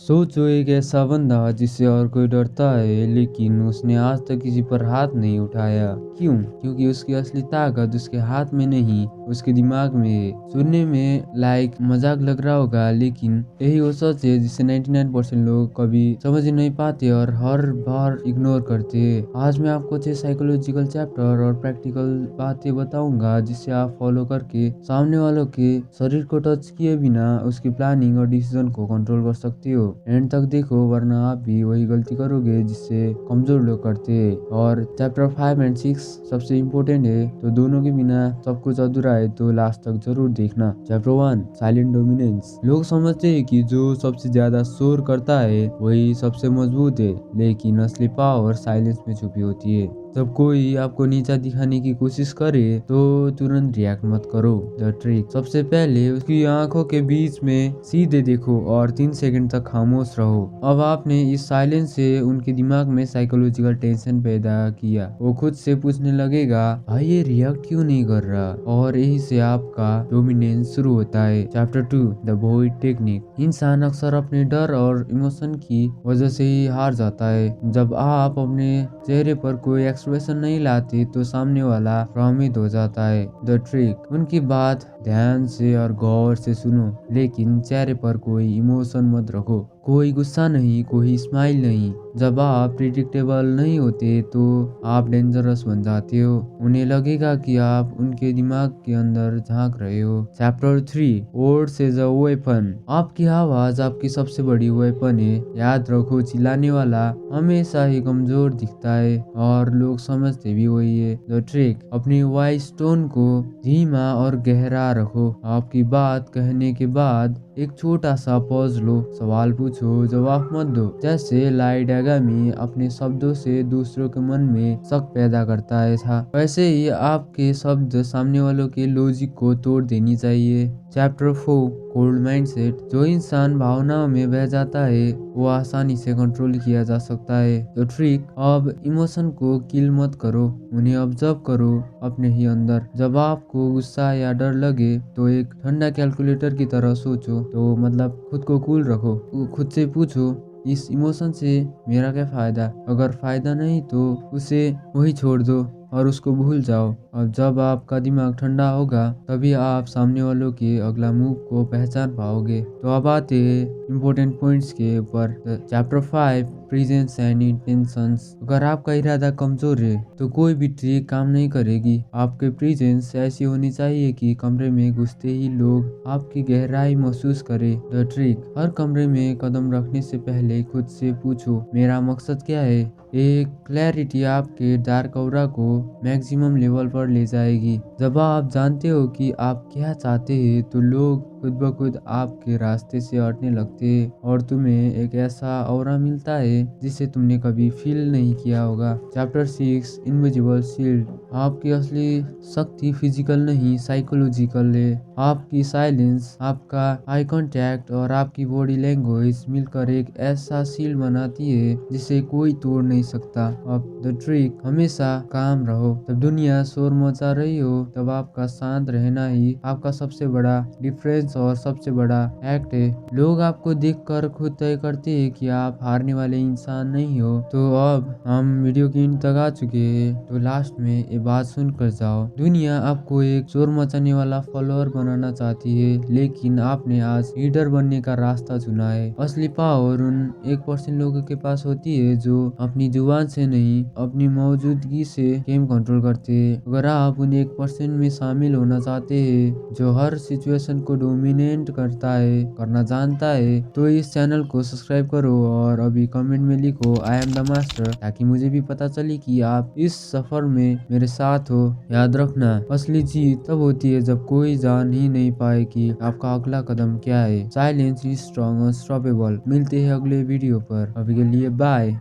सोचो एक ऐसा बंदा जिससे और कोई डरता है लेकिन उसने आज तक किसी पर हाथ नहीं उठाया। क्यों? क्योंकि उसकी असली ताकत उसके हाथ में नहीं, उसके दिमाग में है। सुनने में लाइक मजाक लग रहा होगा लेकिन यही वो सच है जिसे 99% लोग कभी समझ ही नहीं पाते और हर बार इग्नोर करते हैं। आज मैं आपको 6 साइकोलॉजिकल चैप्टर और प्रैक्टिकल बातें बताऊंगा जिससे आप फॉलो करके सामने वालों के शरीर को टच किए बिना उसकी प्लानिंग और डिसीजन को कंट्रोल कर सकते हो। एंड तक देखो वरना आप भी वही गलती करोगे जिससे कमजोर लोग करते हैं। और चैप्टर 5 एंड 6 सबसे इम्पोर्टेंट है, तो दोनों के बिना सब कुछ अधूरा है, तो लास्ट तक जरूर देखना। Chapter 1 silent dominance. लोग समझते हैं कि जो सबसे ज्यादा शोर करता है वही सबसे मजबूत है, लेकिन असली पावर साइलेंस में छुपी होती है। जब कोई आपको नीचा दिखाने की कोशिश करे तो तुरंत रिएक्ट मत करो। द ट्रिक, सबसे पहले उसकी आंखों के बीच में सीधे देखो और 3 सेकंड तक खामोश रहो। अब आपने इस साइलेंस से उनके दिमाग में साइकोलॉजिकल टेंशन पैदा किया। वो खुद से पूछने लगेगा भाई ये रिएक्ट क्यों नहीं कर रहा, और यही से आपका डोमिनेंस शुरू होता है। Chapter 2 the void technique. इंसान अक्सर अपने डर और इमोशन की वजह से ही हार जाता है। जब आप अपने चेहरे पर कोई एक्सप्रेशन नहीं लाते तो सामने वाला भ्रमित हो जाता है। द ट्रिक, उनकी बात ध्यान से और गौर से सुनो, लेकिन चेहरे पर कोई इमोशन मत रखो। कोई गुस्सा नहीं, कोई स्माइल नहीं। जब आप प्रिडिक्टेबल नहीं होते तो आप डेंजरस बन जाते हो। उन्हें लगेगा कि आप उनके दिमाग के अंदर झांक रहे हो। Chapter 3 words as a weapon. आपकी आवाज आपकी सबसे बड़ी वेपन है। याद रखो, चिल्लाने वाला हमेशा ही कमजोर दिखता है और लोग समझते भी वही है। द ट्रिक, अपनी वॉइस टोन को धीमा और गहरा रखो। आपकी बात कहने के बाद एक छोटा सा पॉज लो, सवाल पूछो, जवाब मत दो। जैसे लाई डैगामी अपने शब्दों से दूसरों के मन में शक पैदा करता है था, वैसे ही आपके शब्द सामने वालों के लॉजिक को तोड़ देनी चाहिए। Chapter 4 cold mindset. जो इंसान भावनाओं में बह जाता है वो आसानी से कंट्रोल किया जा सकता है। तो ट्रिक, अब इमोशन को किल मत करो, उन्हें ऑब्जर्व करो अपने ही अंदर। जब आपको गुस्सा या डर लगे तो एक ठंडा कैलकुलेटर की तरह सोचो, तो मतलब खुद को कूल रखो। खुद से पूछो इस इमोशन से मेरा क्या फायदा, अगर फायदा नहीं तो उसे वही छोड़ दो और उसको भूल जाओ। और जब आपका दिमाग ठंडा होगा तभी आप सामने वालों के अगला मूव को पहचान पाओगे। तो अब आते हैं इम्पोर्टेंट पॉइंट्स के ऊपर। Chapter 5 presence and intentions. अगर आपका इरादा कमजोर है तो कोई भी ट्रिक काम नहीं करेगी। आपके प्रेजेंस ऐसी होनी चाहिए कि कमरे में घुसते ही लोग आपकी गहराई महसूस करें। द ट्रिक, हर कमरे में कदम रखने से पहले खुद से पूछो मेरा मकसद क्या है। एक क्लैरिटी आपके डार्क ऑरा को मैक्सिमम लेवल पर ले जाएगी। जब आप जानते हो कि आप क्या चाहते हैं तो लोग खुद ब खुद आपके रास्ते से हटने लगते हैं और तुम्हें एक ऐसा ऑरा मिलता है जिसे तुमने कभी फील नहीं किया होगा। Chapter 6 invisible shield. आपकी असली शक्ति फिजिकल नहीं साइकोलॉजिकल है। आपकी साइलेंस, आपका आई कांटेक्ट और आपकी बॉडी लैंग्वेज मिलकर एक ऐसा शील्ड बनाती है जिसे कोई तोड़ नहीं सकता। अब द ट्रिक, हमेशा काम रहो। जब दुनिया शोर मचा रही हो तब आपका शांत रहना ही आपका सबसे बड़ा डिफरेंस और सबसे बड़ा एक्ट है। लोग आपको देखकर खुद तय करते हैं कि आप हारने वाले इंसान नहीं हो। तो अब हम वीडियो के अंत तक आ चुके हैं, तो लास्ट में ये बात सुनकर जाओ। दुनिया आपको एक शोर मचाने वाला फॉलोअर बनाना चाहती है, लेकिन आपने आज लीडर बनने का रास्ता चुना है। असली पावर उन 1% लोगों के पास होती है जो अपनी जुबान से नहीं, अपनी मौजूदगी से गेम कंट्रोल करते हैं। अगर आप उन 1% में शामिल होना चाहते हैं जो हर सिचुएशन को डोमिनेट करना जानता है, तो इस चैनल को सब्सक्राइब करो और अभी कमेंट में लिखो आई एम द मास्टर, ताकि मुझे भी पता चले कि आप इस सफर में मेरे साथ हो। याद रखना, असली जीत तब होती है जब कोई जान ही नहीं पाए कि आपका अगला कदम क्या है। Silence is strong unstoppable. मिलते हैं अगले वीडियो पर, अभी के लिए बाय।